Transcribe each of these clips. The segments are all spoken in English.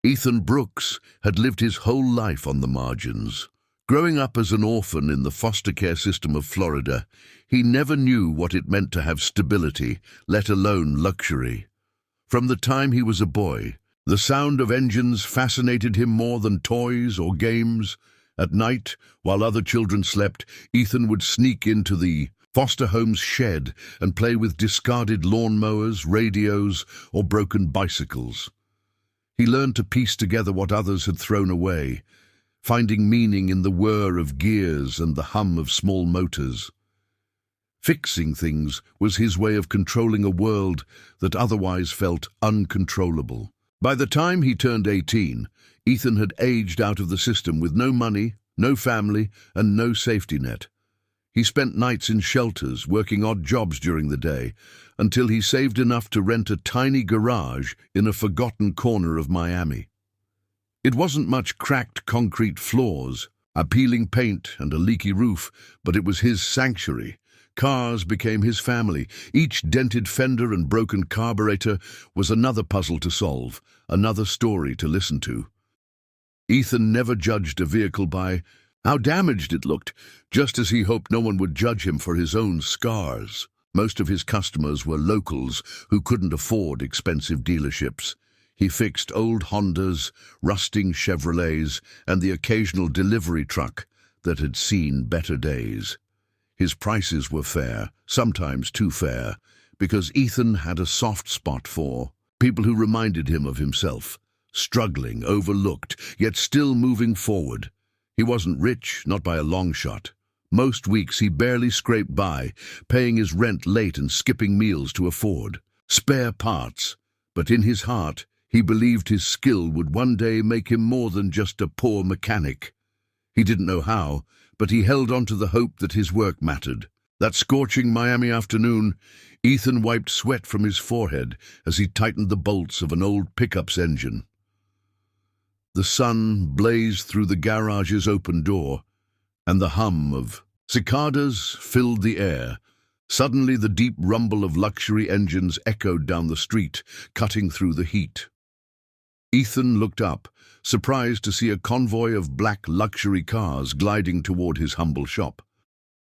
Ethan Brooks had lived his whole life on the margins. Growing up as an orphan in the foster care system of Florida, he never knew what it meant to have stability, let alone luxury. From the time he was a boy, the sound of engines fascinated him more than toys or games. At night, while other children slept, Ethan would sneak into the foster home's shed and play with discarded lawnmowers, radios, or broken bicycles. He learned to piece together what others had thrown away, finding meaning in the whir of gears and the hum of small motors. Fixing things was his way of controlling a world that otherwise felt uncontrollable. By the time he turned 18, Ethan had aged out of the system with no money, no family, and no safety net. He spent nights in shelters, working odd jobs during the day, until he saved enough to rent a tiny garage in a forgotten corner of Miami. It wasn't much cracked concrete floors, a peeling paint, and a leaky roof, but it was his sanctuary. Cars became his family. Each dented fender and broken carburetor was another puzzle to solve, another story to listen to. Ethan never judged a vehicle by how damaged it looked, just as he hoped no one would judge him for his own scars. Most of his customers were locals who couldn't afford expensive dealerships. He fixed old Hondas, rusting Chevrolets, and the occasional delivery truck that had seen better days. His prices were fair, sometimes too fair, because Ethan had a soft spot for people who reminded him of himself, struggling, overlooked, yet still moving forward. He wasn't rich, not by a long shot. Most weeks he barely scraped by, paying his rent late and skipping meals to afford spare parts. But in his heart, he believed his skill would one day make him more than just a poor mechanic. He didn't know how, but he held on to the hope that his work mattered. That scorching Miami afternoon, Ethan wiped sweat from his forehead as he tightened the bolts of an old pickup's engine. The sun blazed through the garage's open door, and the hum of cicadas filled the air. Suddenly, the deep rumble of luxury engines echoed down the street, cutting through the heat. Ethan looked up, surprised to see a convoy of black luxury cars gliding toward his humble shop.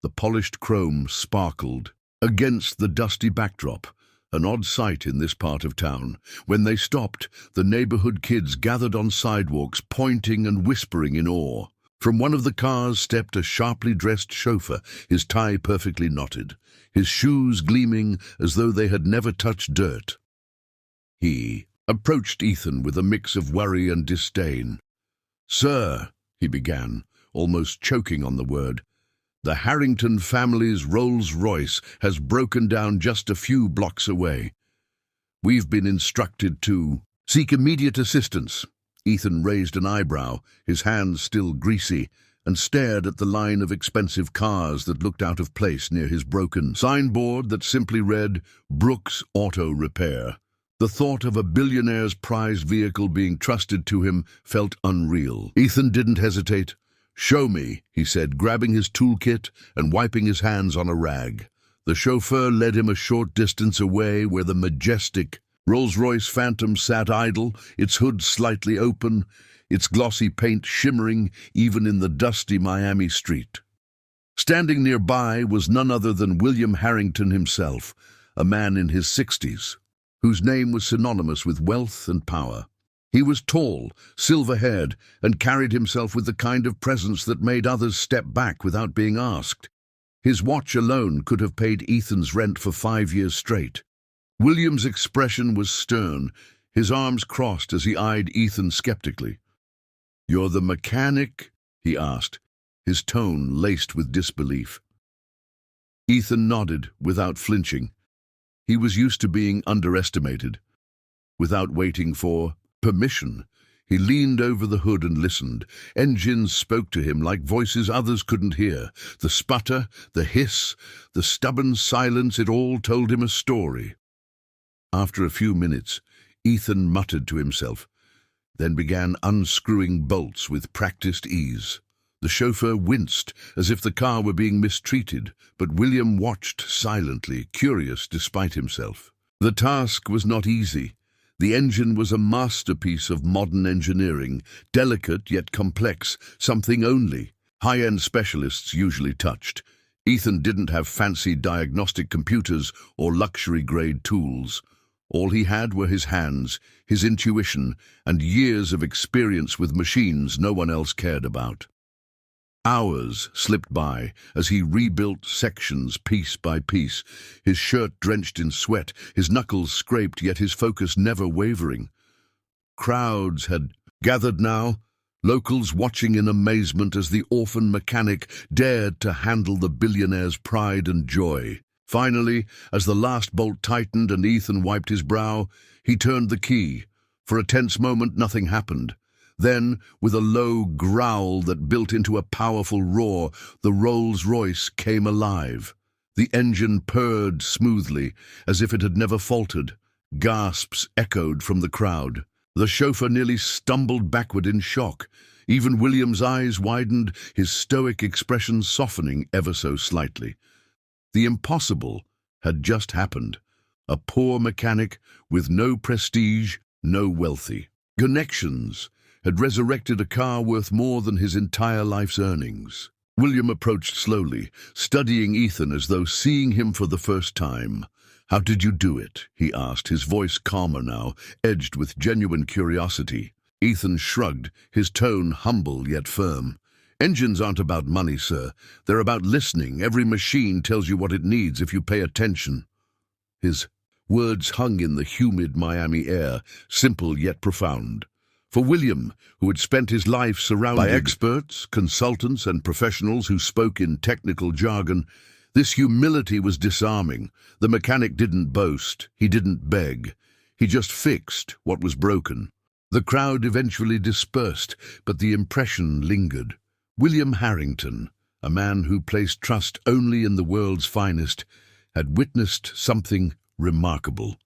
The polished chrome sparkled against the dusty backdrop, an odd sight in this part of town. When they stopped, the neighborhood kids gathered on sidewalks, pointing and whispering in awe. From one of the cars stepped a sharply dressed chauffeur, his tie perfectly knotted, his shoes gleaming as though they had never touched dirt. He approached Ethan with a mix of worry and disdain. "Sir," he began, almost choking on the word, "the Harrington family's Rolls-Royce has broken down just a few blocks away. We've been instructed to seek immediate assistance." Ethan raised an eyebrow, his hands still greasy, and stared at the line of expensive cars that looked out of place near his broken signboard that simply read, "Brooks Auto Repair." The thought of a billionaire's prized vehicle being trusted to him felt unreal. Ethan didn't hesitate. "Show me," he said, grabbing his toolkit and wiping his hands on a rag. The chauffeur led him a short distance away where the majestic Rolls-Royce Phantom sat idle, its hood slightly open, its glossy paint shimmering even in the dusty Miami street. Standing nearby was none other than William Harrington himself, a man in his 60s, whose name was synonymous with wealth and power. He was tall, silver-haired, and carried himself with the kind of presence that made others step back without being asked. His watch alone could have paid Ethan's rent for 5 years straight. William's expression was stern, his arms crossed as he eyed Ethan skeptically. "You're the mechanic?" he asked, his tone laced with disbelief. Ethan nodded without flinching. He was used to being underestimated. Without waiting for permission, he leaned over the hood and listened. Engines spoke to him like voices others couldn't hear. The sputter, the hiss, the stubborn silence, it all told him a story. After a few minutes, Ethan muttered to himself, then began unscrewing bolts with practiced ease. The chauffeur winced, as if the car were being mistreated, but William watched silently, curious despite himself. The task was not easy. The engine was a masterpiece of modern engineering, delicate yet complex, something only high-end specialists usually touched. Ethan didn't have fancy diagnostic computers or luxury-grade tools. All he had were his hands, his intuition, and years of experience with machines no one else cared about. Hours slipped by as he rebuilt sections piece by piece, his shirt drenched in sweat, his knuckles scraped, yet his focus never wavering. Crowds had gathered now, locals watching in amazement as the orphan mechanic dared to handle the billionaire's pride and joy. Finally, as the last bolt tightened and Ethan wiped his brow, he turned the key. For a tense moment, nothing happened. Then, with a low growl that built into a powerful roar, the Rolls-Royce came alive. The engine purred smoothly, as if it had never faltered. Gasps echoed from the crowd. The chauffeur nearly stumbled backward in shock. Even William's eyes widened, his stoic expression softening ever so slightly. The impossible had just happened. A poor mechanic with no prestige, no wealthy connections, had resurrected a car worth more than his entire life's earnings. William approached slowly, studying Ethan as though seeing him for the first time. "How did you do it?" he asked, his voice calmer now, edged with genuine curiosity. Ethan shrugged, his tone humble yet firm. "Engines aren't about money, sir. They're about listening. Every machine tells you what it needs if you pay attention." His words hung in the humid Miami air, simple yet profound. For William, who had spent his life surrounded by experts, consultants, and professionals who spoke in technical jargon, this humility was disarming. The mechanic didn't boast, he didn't beg. He just fixed what was broken. The crowd eventually dispersed, but the impression lingered. William Harrington, a man who placed trust only in the world's finest, had witnessed something remarkable.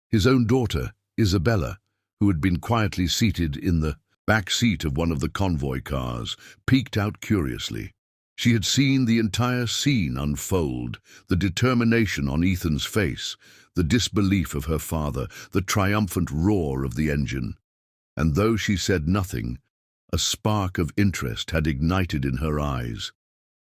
His own daughter, Isabella, who had been quietly seated in the back seat of one of the convoy cars, peeked out curiously. She had seen the entire scene unfold, the determination on Ethan's face, the disbelief of her father, the triumphant roar of the engine. And though she said nothing, a spark of interest had ignited in her eyes.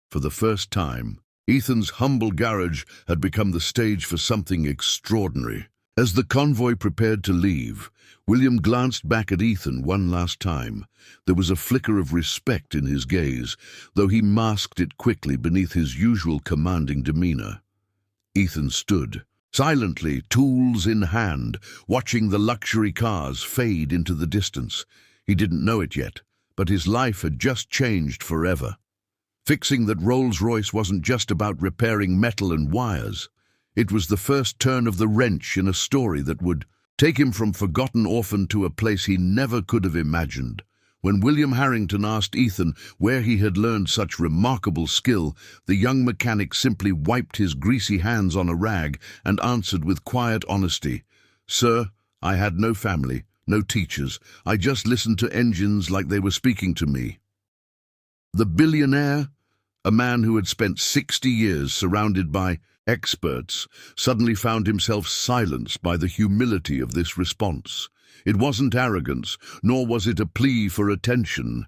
For the first time, Ethan's humble garage had become the stage for something extraordinary. As the convoy prepared to leave, William glanced back at Ethan one last time. There was a flicker of respect in his gaze, though he masked it quickly beneath his usual commanding demeanor. Ethan stood, silently, tools in hand, watching the luxury cars fade into the distance. He didn't know it yet, but his life had just changed forever. Fixing that Rolls-Royce wasn't just about repairing metal and wires. It was the first turn of the wrench in a story that would take him from forgotten orphan to a place he never could have imagined. When William Harrington asked Ethan where he had learned such remarkable skill, the young mechanic simply wiped his greasy hands on a rag and answered with quiet honesty, "Sir, I had no family, no teachers. I just listened to engines like they were speaking to me." The billionaire, a man who had spent 60 years surrounded by experts, suddenly found himself silenced by the humility of this response. It wasn't arrogance, nor was it a plea for attention.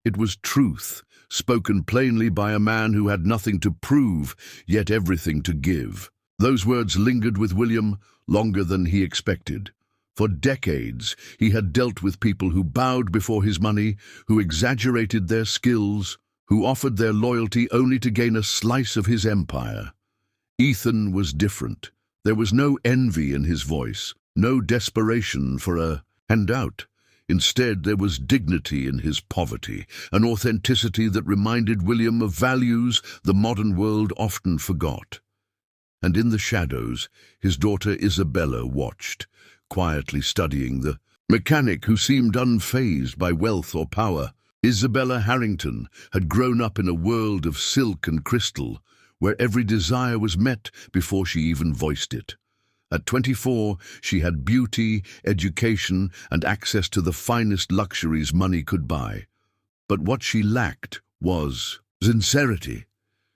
It was truth, spoken plainly by a man who had nothing to prove, yet everything to give. Those words lingered with William longer than he expected. For decades, he had dealt with people who bowed before his money, who exaggerated their skills, who offered their loyalty only to gain a slice of his empire. Ethan was different. There was no envy in his voice, no desperation for a handout. Instead, there was dignity in his poverty, an authenticity that reminded William of values the modern world often forgot. And in the shadows, his daughter Isabella watched, quietly studying the mechanic who seemed unfazed by wealth or power. Isabella Harrington had grown up in a world of silk and crystal, where every desire was met before she even voiced it. At 24, she had beauty, education, and access to the finest luxuries money could buy. But what she lacked was sincerity.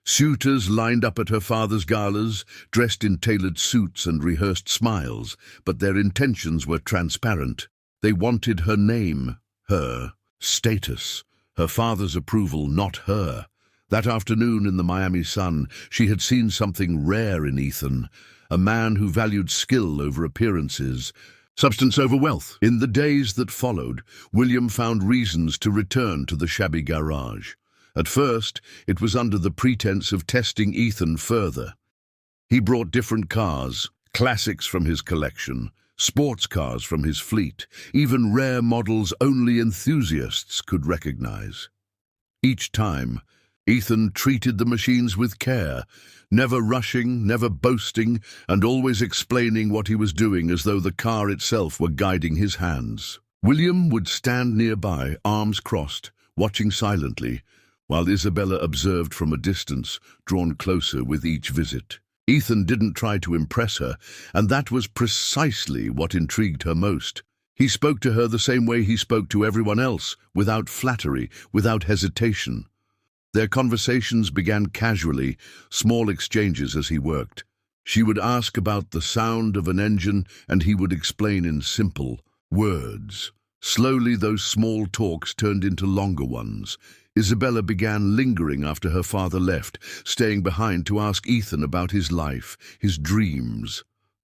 Suitors lined up at her father's galas, dressed in tailored suits and rehearsed smiles, but their intentions were transparent. They wanted her name, her status, her father's approval, not her. That afternoon in the Miami sun, she had seen something rare in Ethan, a man who valued skill over appearances, substance over wealth. In the days that followed, William found reasons to return to the shabby garage. At first, it was under the pretense of testing Ethan further. He brought different cars, classics from his collection, sports cars from his fleet, even rare models only enthusiasts could recognize. Each time, Ethan treated the machines with care, never rushing, never boasting, and always explaining what he was doing as though the car itself were guiding his hands. William would stand nearby, arms crossed, watching silently, while Isabella observed from a distance, drawn closer with each visit. Ethan didn't try to impress her, and that was precisely what intrigued her most. He spoke to her the same way he spoke to everyone else, without flattery, without hesitation. Their conversations began casually, small exchanges as he worked. She would ask about the sound of an engine, and he would explain in simple words. Slowly, those small talks turned into longer ones. Isabella began lingering after her father left, staying behind to ask Ethan about his life, his dreams,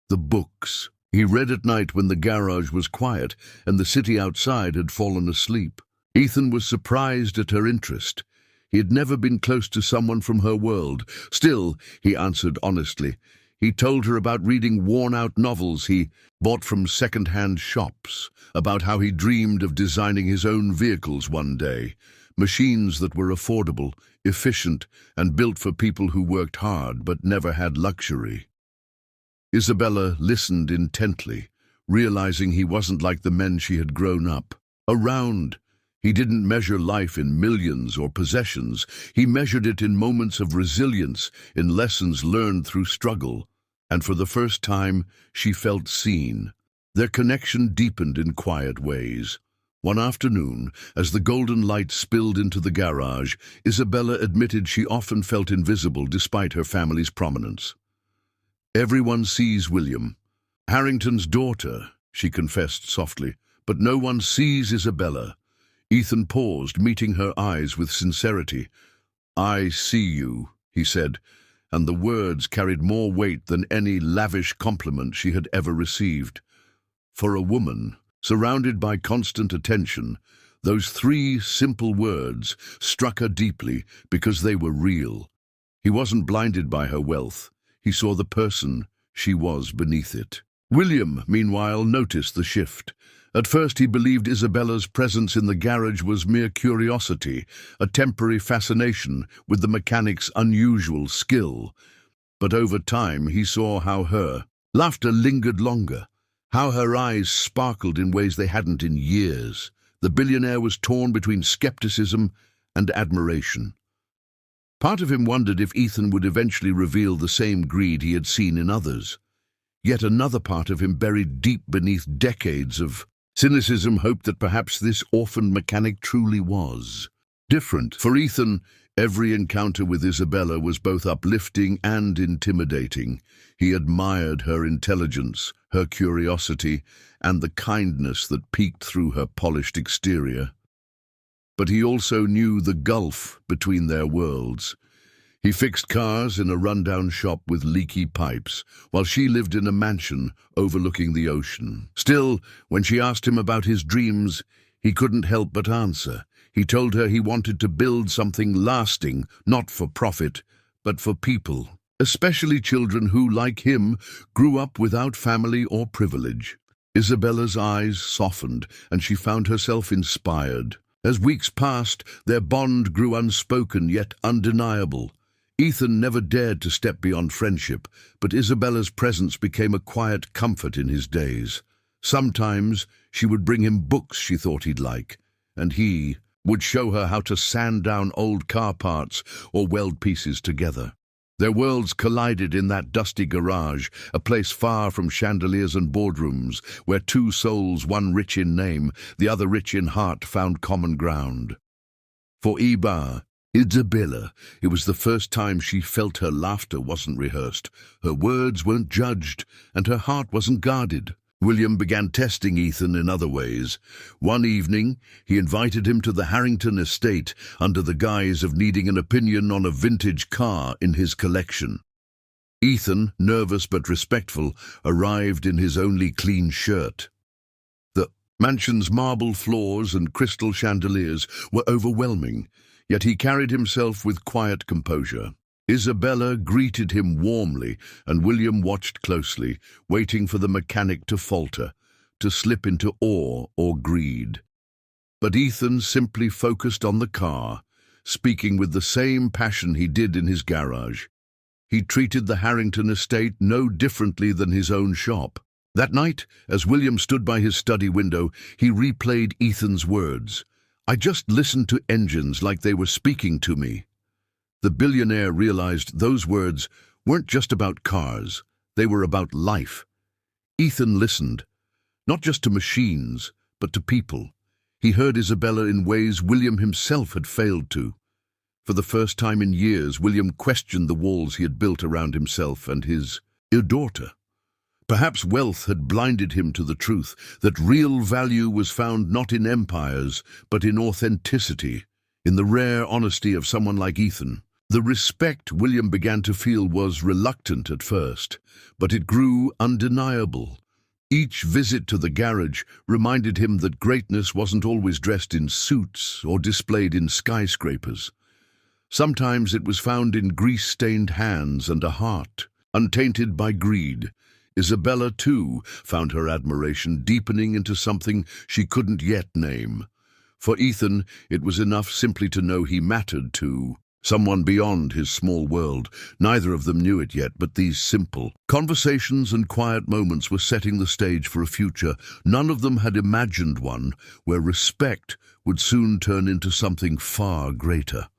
the books he read at night when the garage was quiet and the city outside had fallen asleep. Ethan was surprised at her interest. He had never been close to someone from her world. Still, he answered honestly. He told her about reading worn-out novels he bought from second-hand shops, about how he dreamed of designing his own vehicles one day, machines that were affordable, efficient, and built for people who worked hard but never had luxury. Isabella listened intently, realizing he wasn't like the men she had grown up around. He didn't measure life in millions or possessions. He measured it in moments of resilience, in lessons learned through struggle. And for the first time, she felt seen. Their connection deepened in quiet ways. One afternoon, as the golden light spilled into the garage, Isabella admitted she often felt invisible despite her family's prominence. "Everyone sees William, Harrington's daughter," she confessed softly, "but no one sees Isabella." Ethan paused, meeting her eyes with sincerity. "I see you," he said, and the words carried more weight than any lavish compliment she had ever received. For a woman, surrounded by constant attention, those three simple words struck her deeply because they were real. He wasn't blinded by her wealth. He saw the person she was beneath it. William, meanwhile, noticed the shift. At first he believed Isabella's presence in the garage was mere curiosity, a temporary fascination with the mechanic's unusual skill. But over time he saw how her laughter lingered longer, how her eyes sparkled in ways they hadn't in years. The billionaire was torn between skepticism and admiration. Part of him wondered if Ethan would eventually reveal the same greed he had seen in others. Yet another part of him, buried deep beneath decades of cynicism, hoped that perhaps this orphan mechanic truly was different. For Ethan, every encounter with Isabella was both uplifting and intimidating. He admired her intelligence, her curiosity, and the kindness that peeked through her polished exterior. But he also knew the gulf between their worlds. He fixed cars in a rundown shop with leaky pipes, while she lived in a mansion overlooking the ocean. Still, when she asked him about his dreams, he couldn't help but answer. He told her he wanted to build something lasting, not for profit, but for people, especially children who, like him, grew up without family or privilege. Isabella's eyes softened, and she found herself inspired. As weeks passed, their bond grew unspoken yet undeniable. Ethan never dared to step beyond friendship, but Isabella's presence became a quiet comfort in his days. Sometimes she would bring him books she thought he'd like, and he would show her how to sand down old car parts or weld pieces together. Their worlds collided in that dusty garage, a place far from chandeliers and boardrooms, where two souls, one rich in name, the other rich in heart, found common ground. For Iba, Isabella. It was the first time she felt her laughter wasn't rehearsed, her words weren't judged, and her heart wasn't guarded. William began testing Ethan in other ways. One evening, he invited him to the Harrington estate under the guise of needing an opinion on a vintage car in his collection. Ethan, nervous but respectful, arrived in his only clean shirt. The mansion's marble floors and crystal chandeliers were overwhelming, yet he carried himself with quiet composure. Isabella greeted him warmly, and William watched closely, waiting for the mechanic to falter, to slip into awe or greed. But Ethan simply focused on the car, speaking with the same passion he did in his garage. He treated the Harrington estate no differently than his own shop. That night, as William stood by his study window, he replayed Ethan's words. "I just listened to engines like they were speaking to me." The billionaire realized those words weren't just about cars, they were about life. Ethan listened, not just to machines, but to people. He heard Isabella in ways William himself had failed to. For the first time in years, William questioned the walls he had built around himself and his daughter. Perhaps wealth had blinded him to the truth, that real value was found not in empires, but in authenticity, in the rare honesty of someone like Ethan. The respect William began to feel was reluctant at first, but it grew undeniable. Each visit to the garage reminded him that greatness wasn't always dressed in suits or displayed in skyscrapers. Sometimes it was found in grease-stained hands and a heart, untainted by greed. Isabella, too, found her admiration deepening into something she couldn't yet name. For Ethan, it was enough simply to know he mattered to someone beyond his small world. Neither of them knew it yet, but these simple conversations and quiet moments were setting the stage for a future. None of them had imagined one where respect would soon turn into something far greater.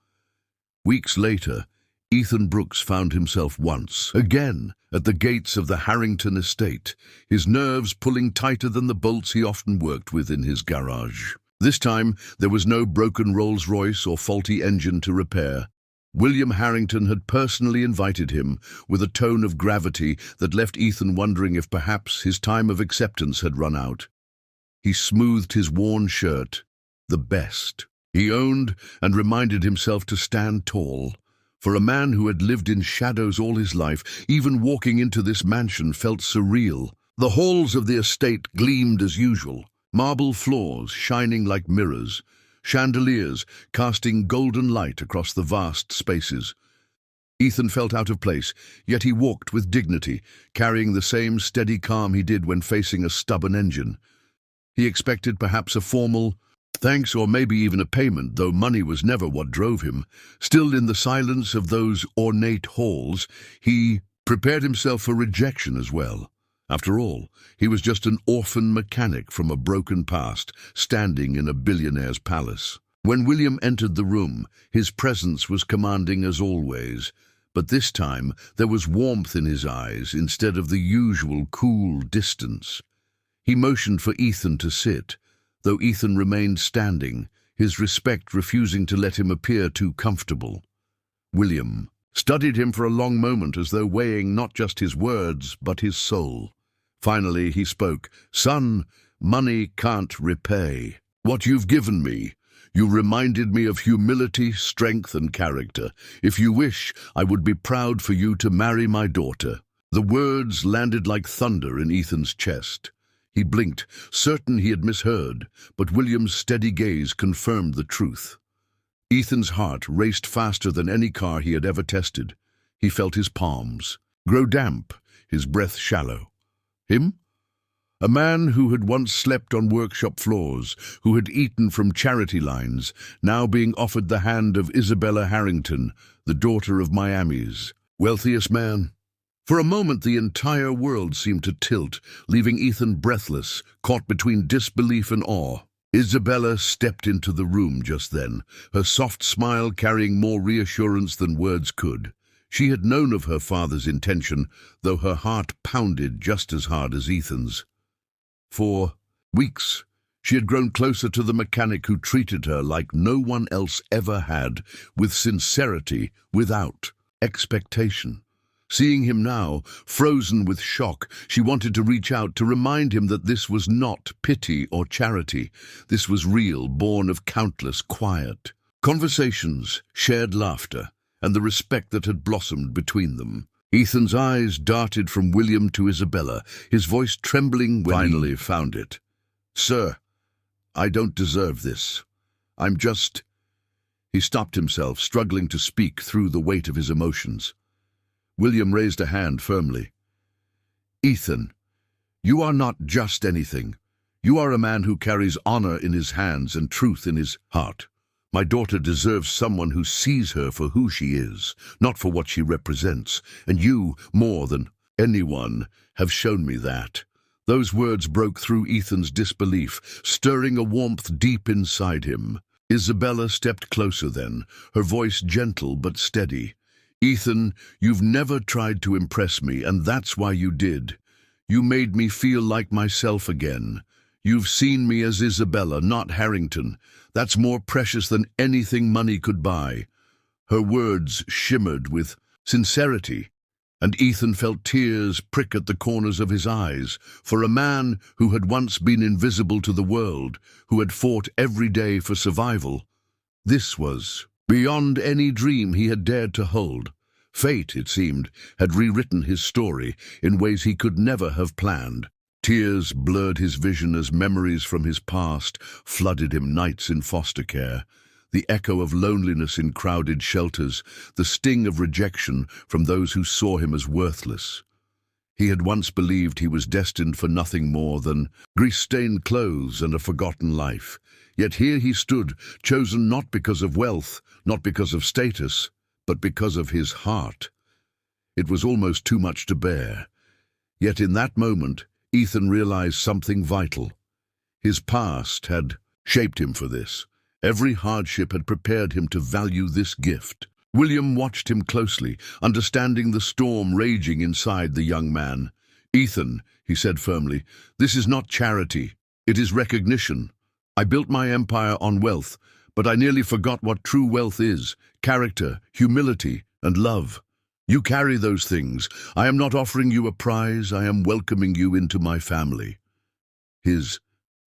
Weeks later, Ethan Brooks found himself once again at the gates of the Harrington estate, his nerves pulling tighter than the bolts he often worked with in his garage. This time, there was no broken Rolls-Royce or faulty engine to repair. William Harrington had personally invited him with a tone of gravity that left Ethan wondering if perhaps his time of acceptance had run out. He smoothed his worn shirt, the best. He owned and reminded himself to stand tall. For a man who had lived in shadows all his life, even walking into this mansion felt surreal. The halls of the estate gleamed as usual, marble floors shining like mirrors, chandeliers casting golden light across the vast spaces. Ethan felt out of place, yet he walked with dignity, carrying the same steady calm he did when facing a stubborn engine. He expected perhaps a formal thanks or maybe even a payment, though money was never what drove him. Still, in the silence of those ornate halls, he prepared himself for rejection as well. After all, he was just an orphan mechanic from a broken past, standing in a billionaire's palace. When William entered the room, his presence was commanding as always, but this time there was warmth in his eyes instead of the usual cool distance. He motioned for Ethan to sit, though Ethan remained standing, his respect refusing to let him appear too comfortable. William studied him for a long moment as though weighing not just his words, but his soul. Finally, he spoke. "Son, money can't repay what you've given me. You reminded me of humility, strength, and character. If you wish, I would be proud for you to marry my daughter." The words landed like thunder in Ethan's chest. He blinked, certain he had misheard, but William's steady gaze confirmed the truth. Ethan's heart raced faster than any car he had ever tested. He felt his palms grow damp, his breath shallow. Him? A man who had once slept on workshop floors, who had eaten from charity lines, now being offered the hand of Isabella Harrington, the daughter of Miami's wealthiest man. For a moment, the entire world seemed to tilt, leaving Ethan breathless, caught between disbelief and awe. Isabella stepped into the room just then, her soft smile carrying more reassurance than words could. She had known of her father's intention, though her heart pounded just as hard as Ethan's. For weeks, She had grown closer to the mechanic who treated her like no one else ever had, with sincerity, without expectation. Seeing him now, frozen with shock, she wanted to reach out to remind him that this was not pity or charity. This was real, born of countless quiet conversations, shared laughter, and the respect that had blossomed between them. Ethan's eyes darted from William to Isabella, his voice trembling when finally found it. "Sir, I don't deserve this. I'm just—" He stopped himself, struggling to speak through the weight of his emotions. William raised a hand firmly. "Ethan, you are not just anything. You are a man who carries honor in his hands and truth in his heart. My daughter deserves someone who sees her for who she is, not for what she represents, and you, more than anyone, have shown me that." Those words broke through Ethan's disbelief, stirring a warmth deep inside him. Isabella stepped closer then, her voice gentle but steady. "Ethan, you've never tried to impress me, and that's why you did. You made me feel like myself again. You've seen me as Isabella, not Harrington. That's more precious than anything money could buy." Her words shimmered with sincerity, and Ethan felt tears prick at the corners of his eyes. For a man who had once been invisible to the world, who had fought every day for survival, this was beyond any dream he had dared to hold. Fate, it seemed, had rewritten his story in ways he could never have planned. Tears blurred his vision as memories from his past flooded him. Nights in foster care, the echo of loneliness in crowded shelters, the sting of rejection from those who saw him as worthless. He had once believed he was destined for nothing more than grease-stained clothes and a forgotten life. Yet here he stood, chosen not because of wealth, not because of status, but because of his heart. It was almost too much to bear. Yet in that moment, Ethan realized something vital. His past had shaped him for this. Every hardship had prepared him to value this gift. William watched him closely, understanding the storm raging inside the young man. "Ethan," he said firmly, "this is not charity. It is recognition. I built my empire on wealth, but I nearly forgot what true wealth is: character, humility, and love. You carry those things. I am not offering you a prize. I am welcoming you into my family." His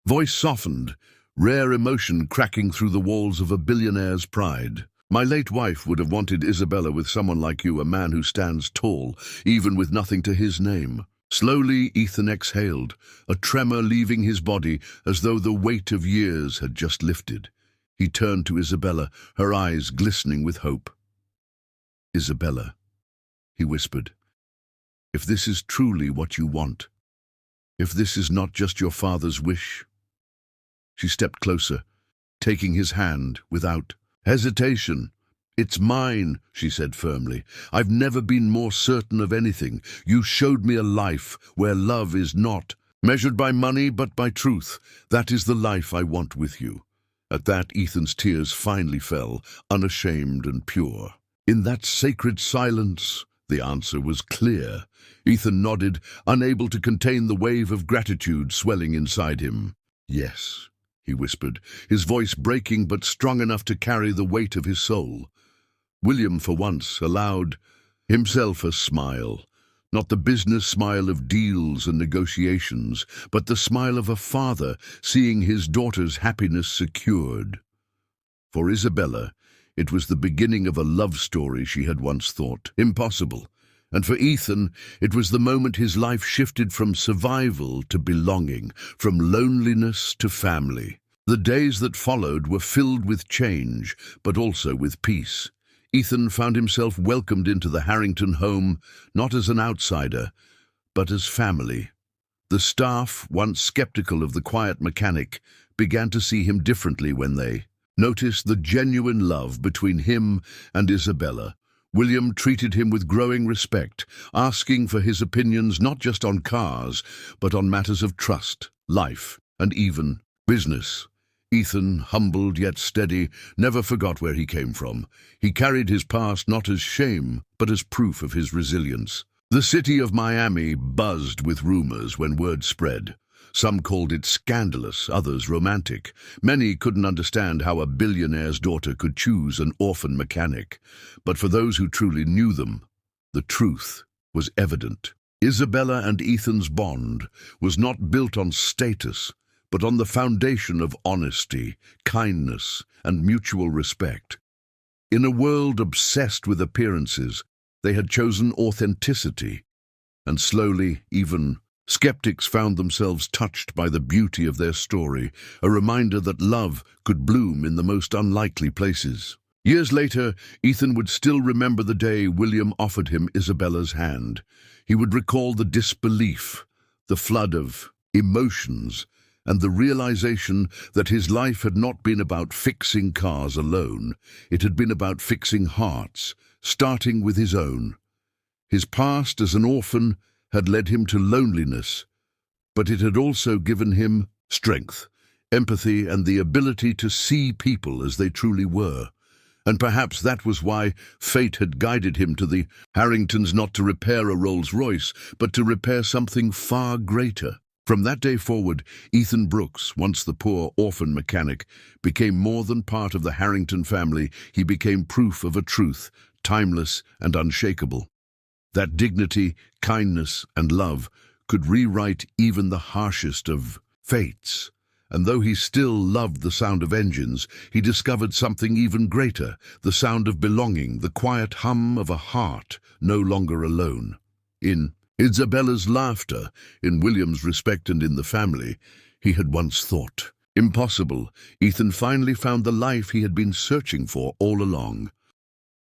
voice softened, rare emotion cracking through the walls of a billionaire's pride. "My late wife would have wanted Isabella with someone like you, a man who stands tall, even with nothing to his name." Slowly, Ethan exhaled, a tremor leaving his body as though the weight of years had just lifted. He turned to Isabella, her eyes glistening with hope. "Isabella," he whispered, "if this is truly what you want, if this is not just your father's wish—" She stepped closer, taking his hand without hesitation. "It's mine," she said firmly. "I've never been more certain of anything. You showed me a life where love is not measured by money but by truth. That is the life I want with you." At that, Ethan's tears finally fell, unashamed and pure. In that sacred silence, the answer was clear. Ethan nodded, unable to contain the wave of gratitude swelling inside him. "Yes," he whispered, his voice breaking but strong enough to carry the weight of his soul. William, for once, allowed himself a smile. Not the business smile of deals and negotiations, but the smile of a father seeing his daughter's happiness secured. For Isabella, it was the beginning of a love story she had once thought impossible. And for Ethan, it was the moment his life shifted from survival to belonging, from loneliness to family. The days that followed were filled with change, but also with peace. Ethan found himself welcomed into the Harrington home, not as an outsider, but as family. The staff, once skeptical of the quiet mechanic, began to see him differently when they noticed the genuine love between him and Isabella. William treated him with growing respect, asking for his opinions not just on cars, but on matters of trust, life, and even business. Ethan, humbled yet steady, never forgot where he came from. He carried his past not as shame, but as proof of his resilience. The city of Miami buzzed with rumors when word spread. Some called it scandalous, others romantic. Many couldn't understand how a billionaire's daughter could choose an orphan mechanic. But for those who truly knew them, the truth was evident. Isabella and Ethan's bond was not built on status, but on the foundation of honesty, kindness, and mutual respect. In a world obsessed with appearances, they had chosen authenticity, and slowly, even skeptics found themselves touched by the beauty of their story, a reminder that love could bloom in the most unlikely places. Years later, Ethan would still remember the day William offered him Isabella's hand. He would recall the disbelief, the flood of emotions, and the realization that his life had not been about fixing cars alone. It had been about fixing hearts, starting with his own. His past as an orphan had led him to loneliness, but it had also given him strength, empathy, and the ability to see people as they truly were. And perhaps that was why fate had guided him to the Harringtons, not to repair a Rolls-Royce, but to repair something far greater. From that day forward, Ethan Brooks, once the poor orphan mechanic, became more than part of the Harrington family. He became proof of a truth, timeless and unshakable. That dignity, kindness, and love could rewrite even the harshest of fates. And though he still loved the sound of engines, he discovered something even greater, the sound of belonging, the quiet hum of a heart no longer alone. In Isabella's laughter, in William's respect, and in the family he had once thought impossible, Ethan finally found the life he had been searching for all along.